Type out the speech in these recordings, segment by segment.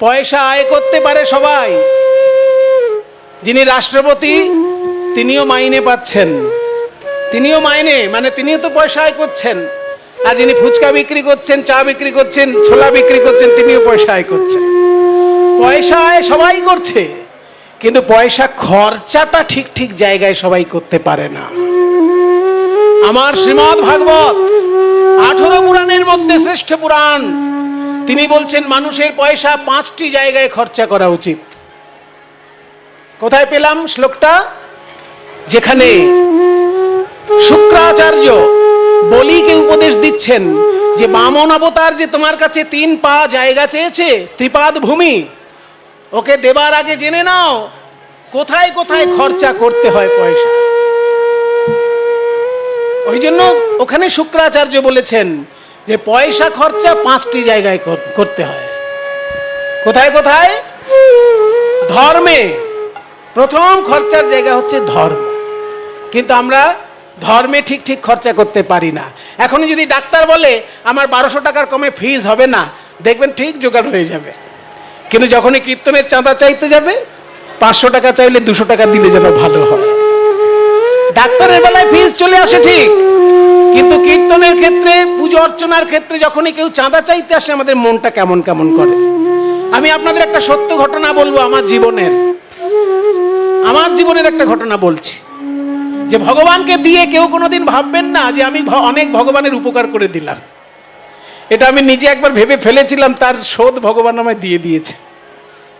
পয়সা আয় করতে পারে সবাই। যিনি রাষ্ট্রপতি তিনিও মাইনে পাচ্ছেন, তিনিও মাইনে মানে তিনিও তো পয়সা আয় করছেন। আর যিনি ফুচকা বিক্রি করছেন, চা বিক্রি করছেন, ছোলা বিক্রি করছেন, তিনিও পয়সা আয় করছেন। পয়সা আয় সবাই করছে, কিন্তু পয়সা খরচাটা ঠিক ঠিক জায়গায় সবাই করতে পারে না। আমার শ্রীমদ্ ভাগবত 18 পুরাণের মধ্যে শ্রেষ্ঠ পুরাণ, তিনি বলছেন মানুষের পয়সা 5টি জায়গায় খরচা করা উচিত। কোথায় পেলাম শ্লোকটা? যেখানে শুক্রাচার্য বলিকে উপদেশ দিচ্ছেন যে বামন অবতার যে তোমার কাছে 3 পা জায়গা চেয়েছে, ত্রিপাদ ভূমি, ওকে দেবার আগে জেনে নাও কোথায় কোথায় খরচা করতে হয় পয়সা। ওই জন্য ওখানে শুক্রাচার্য বলেছেন যে পয়সা খরচা 5টি জায়গায় করতে হয়। কোথায় কোথায়? ধর্মে। প্রথম খরচার জায়গা হচ্ছে ধর্ম, কিন্তু আমরা ধর্মে ঠিক ঠিক খরচা করতে পারি না। এখন যদি ডাক্তার বলে আমার 1200 টাকার কমে ফিজ হবে না, দেখবেন ঠিক জোগাড় হয়ে যাবে। কিন্তু যখনই কীর্তনের চাঁদা চাইতে যাবে, 500 টাকা চাইলে 200 টাকা দিলে যেন ভালো হয়। ডাক্তারের বেলায় ফিজ চলে আসে ঠিক, কিন্তু কীর্তনের ক্ষেত্রে, পুজো অর্চনার ক্ষেত্রে যখনই কেউ চাঁদা চাইতে আসে, আমাদের মনটা কেমন কেমন করে। আমি আপনাদের একটা সত্য ঘটনা বলবো, আমার জীবনের একটা ঘটনা বলছি, যে ভগবানকে দিয়ে কেউ কোনোদিন ভাববেন না যে আমি অনেক ভগবানের উপকার করে দিলাম। এটা আমি নিজে একবার ভেবে ফেলেছিলাম, তার শোধ ভগবান আমায় দিয়ে দিয়েছে।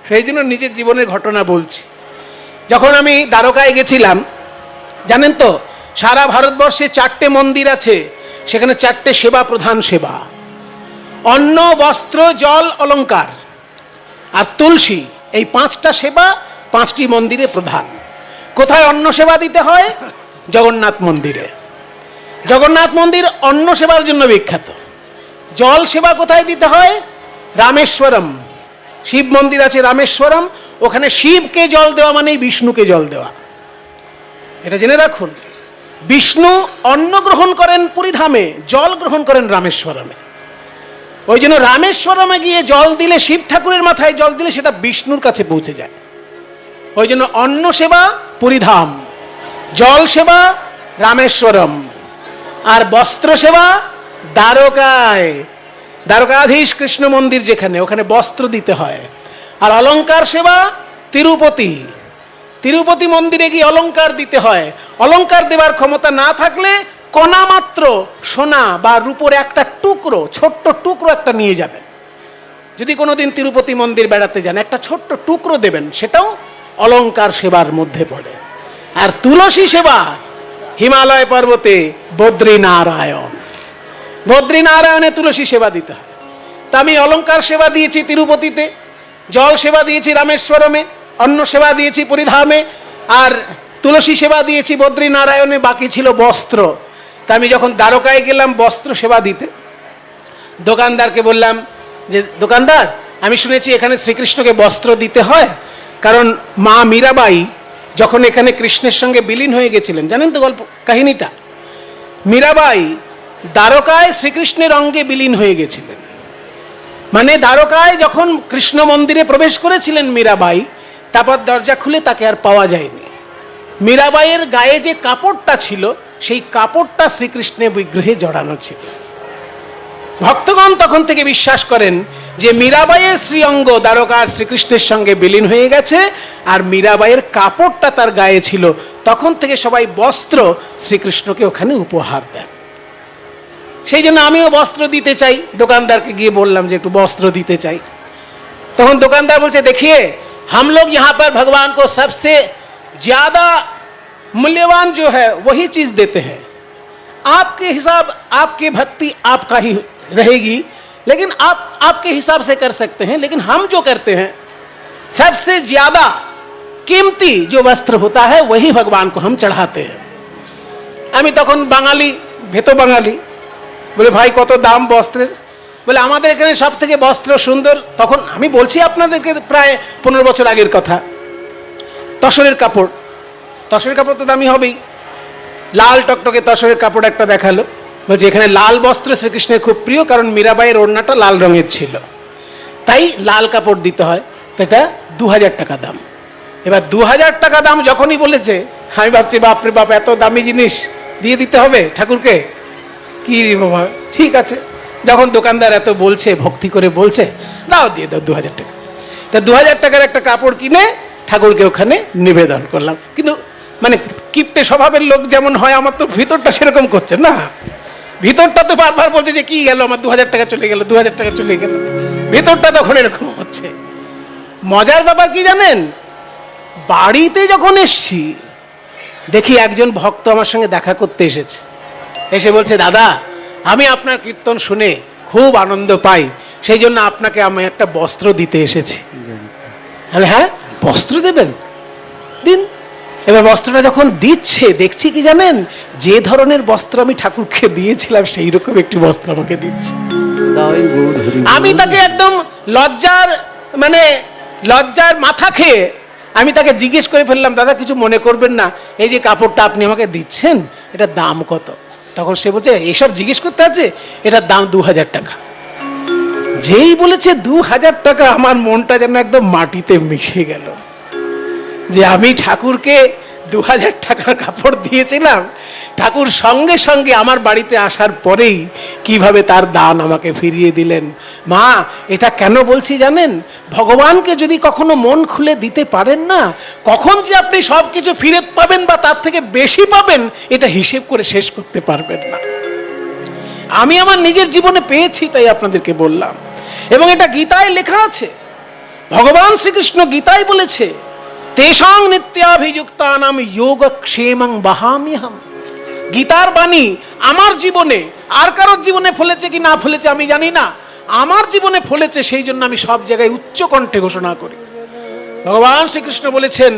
সেই জন্য নিজের জীবনের ঘটনা বলছি। যখন আমি দ্বারকায় গেছিলাম, জানেন তো সারা ভারতবর্ষে 4টে মন্দির আছে, সেখানে 4টে সেবা প্রধান সেবা: অন্ন, বস্ত্র, জল, অলংকার আর তুলসী। এই 5টা সেবা 5টি মন্দিরে প্রধান। কোথায় অন্ন সেবা দিতে হয়? জগন্নাথ মন্দিরে। জগন্নাথ মন্দির অন্ন সেবার জন্য বিখ্যাত। জল সেবা কোথায় দিতে হয়? রামেশ্বরম। শিব মন্দির আছে রামেশ্বরম, ওখানে শিবকে জল দেওয়া মানেই বিষ্ণুকে জল দেওয়া। এটা জেনে রাখুন, বিষ্ণু অন্ন গ্রহণ করেন পুরীধামে, জল গ্রহণ করেন রামেশ্বরমে। ওই জন্য রামেশ্বরমে গিয়ে জল দিলে, শিব ঠাকুরের মাথায় জল দিলে সেটা বিষ্ণুর কাছে পৌঁছে যায়। ওই জন্য অন্ন সেবা পুরীধাম, জল সেবা রামেশ্বরম, আর বস্ত্র সেবা দ্বারকায়। দ্বারকাধীশ কৃষ্ণ মন্দির যেখানে, ওখানে বস্ত্র দিতে হয়। আর অলংকার সেবা তিরুপতি। তিরুপতি মন্দিরে গিয়ে অলংকার দিতে হয়। অলংকার দেওয়ার ক্ষমতা না থাকলে কণা মাত্র সোনা বা রূপোর একটা টুকরো, ছোট্ট টুকরো একটা নিয়ে যাবেন। যদি কোনোদিন তিরুপতি মন্দির বেড়াতে যান, একটা ছোট্ট টুকরো দেবেন, সেটাও অলংকার সেবার মধ্যে পড়ে। আর তুলসী সেবা হিমালয় পর্বতে বদ্রীনারায়ণ, বদ্রীনারায়ণে তুলসী সেবা দিতে হয়। তা আমি অলংকার সেবা দিয়েছি তিরুপতিতে, জল সেবা দিয়েছি রামেশ্বরমে, অন্ন সেবা দিয়েছি পুরীধামে, আর তুলসী সেবা দিয়েছি বদ্রীনারায়ণে। বাকি ছিল বস্ত্র। তা আমি যখন দ্বারকায় গেলাম বস্ত্র সেবা দিতে, দোকানদারকে বললাম যে দোকানদার, আমি শুনেছি এখানে শ্রীকৃষ্ণকে বস্ত্র দিতে হয়, কারণ মা মীরাবাই যখন এখানে কৃষ্ণের সঙ্গে বিলীন হয়ে গেছিলেন, জানেন তো গল্প কাহিনীটা? মীরাবাই দ্বারকায় শ্রীকৃষ্ণের অঙ্গে বিলীন হয়ে গেছিলেন। মানে দ্বারকায় যখন কৃষ্ণ মন্দিরে প্রবেশ করেছিলেন মীরাবাই, তারপর দরজা খুলে তাকে আর পাওয়া যায়নি। মীরাবাইয়ের গায়ে যে কাপড়টা ছিল, সেই কাপড়টা শ্রীকৃষ্ণের বিগ্রহে জড়ানো ছিল। ভক্তগণ তখন থেকে বিশ্বাস করেন যে মীরাবাইয়ের শ্রীঅঙ্গ দ্বারকার শ্রীকৃষ্ণের সঙ্গে বিলীন হয়ে গেছে, আর মীরাবাইয়ের কাপড়টা তার গায়ে ছিল। তখন থেকে সবাই বস্ত্র শ্রীকৃষ্ণকে ওখানে উপহার দেন। সেই জন্য আমিও বস্ত্র দিতে চাই। দোকানদারকে গিয়ে বললাম যে একটু বস্ত্র দিতে চাই। তখন দোকানদার বলছে, देखिए हम लोग यहाँ पर भगवान को सबसे ज्यादा मूल्यवान जो है वही चीज देते हैं। आपके हिसाब, आपकी भक्ति आपका ही रहेगी, लेकिन आप आपके हिसाब से कर सकते हैं, लेकिन हम जो करते हैं सबसे ज्यादा कीमती जो वस्त्र होता है वही भगवान को हम चढ़ाते हैं। আমি তখন বাঙালি, ভেতো বাঙালি, বলে ভাই কত দাম বস্ত্রের? বলে আমাদের এখানে সব থেকে বস্ত্র সুন্দর। তখন আমি বলছি আপনাদেরকে প্রায় 15 বছর আগের কথা। তসরের কাপড়, তসরের কাপড় তো দামি হবেই। লাল টকটকে তসরের কাপড় একটা দেখালো, বলছে এখানে লাল বস্ত্র শ্রীকৃষ্ণের খুব প্রিয়, কারণ মীরাবাইয়ের ওড়নাটা লাল রঙের ছিল। তাই লাল কাপড় দিতে হয়, তো এটা 2000 টাকা দাম। এবার 2000 টাকা দাম যখনই বলেছে, আমি ভাবছি বাপরে বাপ, এত দামি জিনিস দিয়ে দিতে হবে ঠাকুরকে, কি রে বাবা, ঠিক আছে। যখন দোকানদার এত বলছে, ভক্তি করে বলছে, দাও দিয়ে দাও 2000 টাকা। তা 2000 টাকার একটা কাপড় কিনে ঠাকুরকে ওখানে নিবেদন করলাম। কিন্তু মানে কিপটে স্বভাবের লোক যেমন হয়, আমার তো ভিতরটা সেরকম করছে না। ভিতরটা তো বারবার বলছে যে কি গেল আমার 2000 টাকা চলে গেল, 2000 টাকা চলে গেল, ভিতরটা তখন এরকম হচ্ছে। মজার ব্যাপার কি জানেন, বাড়িতে যখন এসছি দেখি একজন ভক্ত আমার সঙ্গে দেখা করতে এসেছে। এসে বলছে, দাদা আমি আপনার কীর্তন শুনে খুব আনন্দ পাই, সেই জন্য আপনাকে আমি একটা বস্ত্র দিতে এসেছি। আমি, হ্যাঁ বস্ত্র দেবেন, দিন। এবার বস্ত্রটা যখন দিচ্ছে দেখছি কি জানেন, যে ধরনের বস্ত্র আমি ঠাকুরকে দিয়েছিলাম সেই রকম একটি বস্ত্র আমাকে দিচ্ছে। আমি তাকে একদম লজ্জার মাথা খেয়ে আমি তাকে জিজ্ঞেস করে ফেললাম, দাদা কিছু মনে করবেন না, এই যে কাপড়টা আপনি আমাকে দিচ্ছেন এটার দাম কত? তখন সে বলছে, এসব জিজ্ঞেস করতে আছে, এটার দাম 2000 টাকা। যেই বলেছে 2000 টাকা, আমার মনটা যেন একদম মাটিতে মিশে গেল, যে আমি ঠাকুরকে 2000 টাকার কাপড় দিয়েছিলাম, ঠাকুর সঙ্গে সঙ্গে আমার বাড়িতে আসার পরেই কিভাবে তার দান আমাকে ফিরিয়ে দিলেন। মা, এটা কেন বলছি জানেন, ভগবানকে যদি কখনো মন খুলে দিতে পারেন না, কখন যে আপনি সব কিছু ফিরে পাবেন বা তার থেকে বেশি পাবেন, এটা হিসেব করে শেষ করতে পারবেন না। আমি আমার নিজের জীবনে পেয়েছি, তাই আপনাদেরকে বললাম। এবং এটা গীতায় লেখা আছে, ভগবান শ্রীকৃষ্ণ গীতায় বলেছে, তেষাং নিত্যাভিযুক্তানাম যোগক্ষেমং বহাম্যহম। গীতার বাণী আমার জীবনে, আর কারোর জীবনে ফলেছে কি না ফলেছে আমি জানি না, আমার জীবনে ফলেছে, সেই জন্য আমি সব জায়গায় উচ্চ কণ্ঠে ঘোষণা করি। ভগবান শ্রীকৃষ্ণ বলেছেন,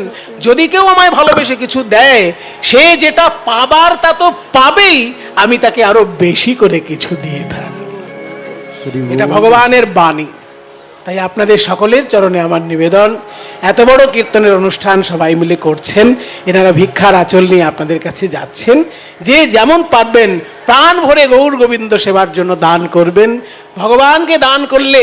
যদি কেউ আমায় ভালোবেসে কিছু দেয়, সে যেটা পাবার তা তো পাবেই, আমি তাকে আরো বেশি করে কিছু দিয়ে থাকি। এটা ভগবানের বাণী। তাই আপনাদের সকলের চরণে আমার নিবেদন, এত বড় কীর্তনের অনুষ্ঠান সবাই মিলে করছেন, এনারা ভিক্ষার আঁচল নিয়ে আপনাদের কাছে যাচ্ছেন, যে যেমন পারবেন প্রাণ ভরে গৌর গোবিন্দ সেবার জন্য দান করবেন। ভগবানকে দান করলে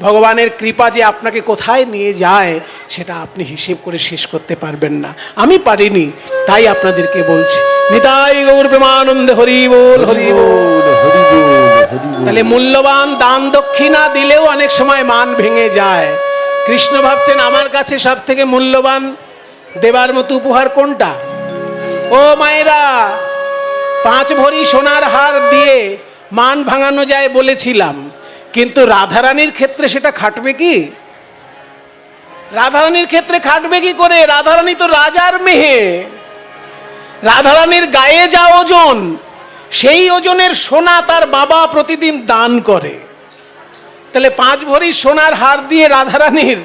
ভগবানের কৃপা যে আপনাকে কোথায় নিয়ে যায় সেটা আপনি হিসেব করে শেষ করতে পারবেন না। আমি পারিনি, তাই আপনাদেরকে বলছি, নিতাই গৌর প্রেমানন্দে হরি বল, হরি বল, হরি বল। তাহলে মূল্যবান দান দক্ষিণা দিলেও অনেক সময় মান ভেঙে যায়। কৃষ্ণ ভাবছেন আমার কাছে সব থেকে মূল্যবান দেবার মতো উপহার কোনটা? ও মায়েরা, 5 ভরি সোনার হার দিয়ে মান ভাঙানো যায় বলেছিলাম, কিন্তু রাধারানীর ক্ষেত্রে সেটা খাটবে কি? রাধারানীর ক্ষেত্রে খাটবে কি করে? রাধারানী তো রাজার মেয়ে। রাধারানীর গায়ে যা ওজন, সেই ওজনের সোনা তার বাবা প্রতিদিন দান করে। তাহলে 5 ভরি সোনার হার দিয়ে রাধারানীর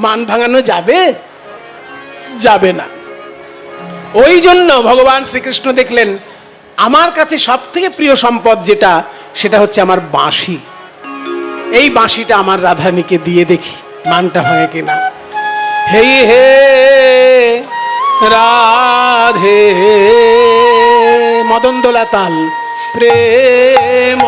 মান ভাঙানো যাবে? যাবে না। ওই জন্য ভগবান শ্রীকৃষ্ণ দেখলেন আমার কাছে সব থেকে প্রিয় সম্পদ যেটা, সেটা হচ্ছে আমার বাঁশি। এই বাঁশিটা আমার রাধারানীকে দিয়ে দেখি মানটা ভাঙে কিনা। হে হে রাধে, মদন দোলা তাল, প্রেম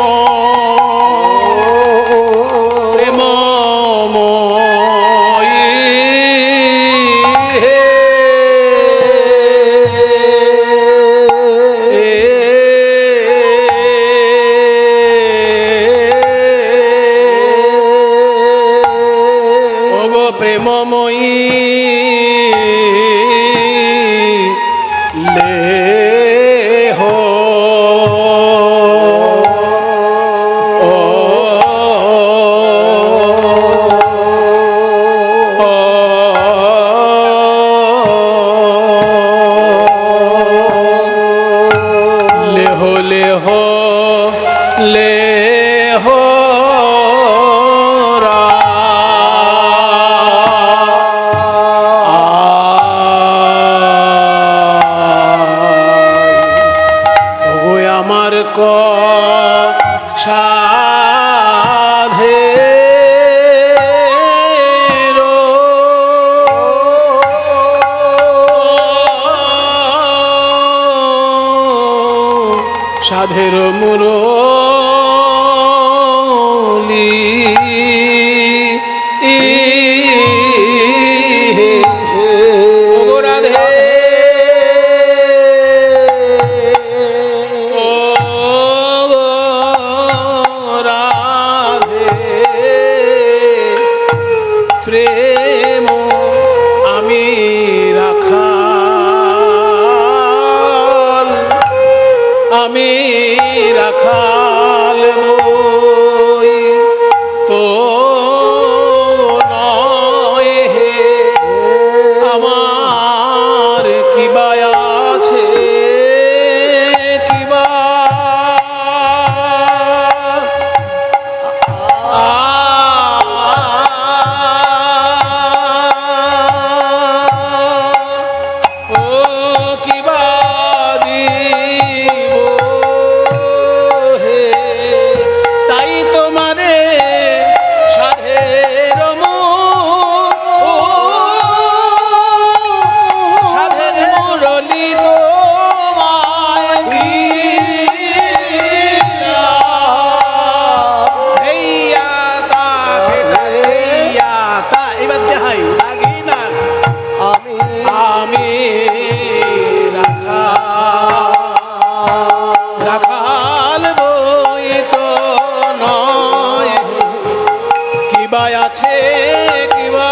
সাধের মুরলি প্রেম আমি রাখাল, আমি রাখাল বই তো নয় হে, আমার কিবা আছে কিবা রাখাল বই তো নয়, কিবা আছে কিবা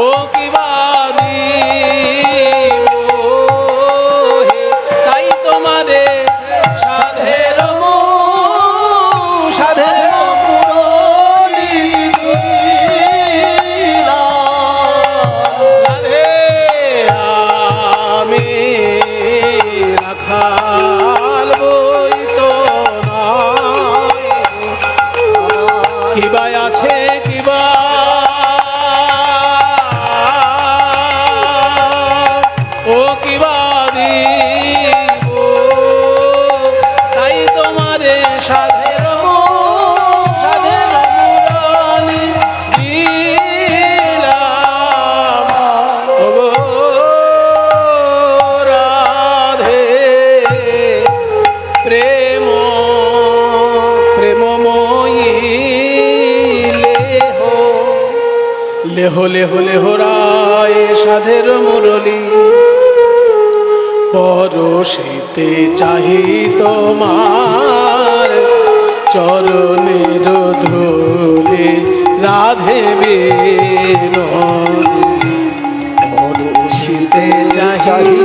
ও কিবা দিব হে, তাই তোমারে সাধের সাধের রাখাল বই তো নয়, কিবা আছে কিবা ও কিবা দিব, তাই তোমারে সাধের সাধের মুরালি দিলাম ওগো প্রেম প্রেমময়ী লেহ লেহ লেহ রায় সাধের মুরলী, পরশিতে চাহি তোমার চরণের ধুলি রাধে বিনোদিনী, পরশিতে চাহি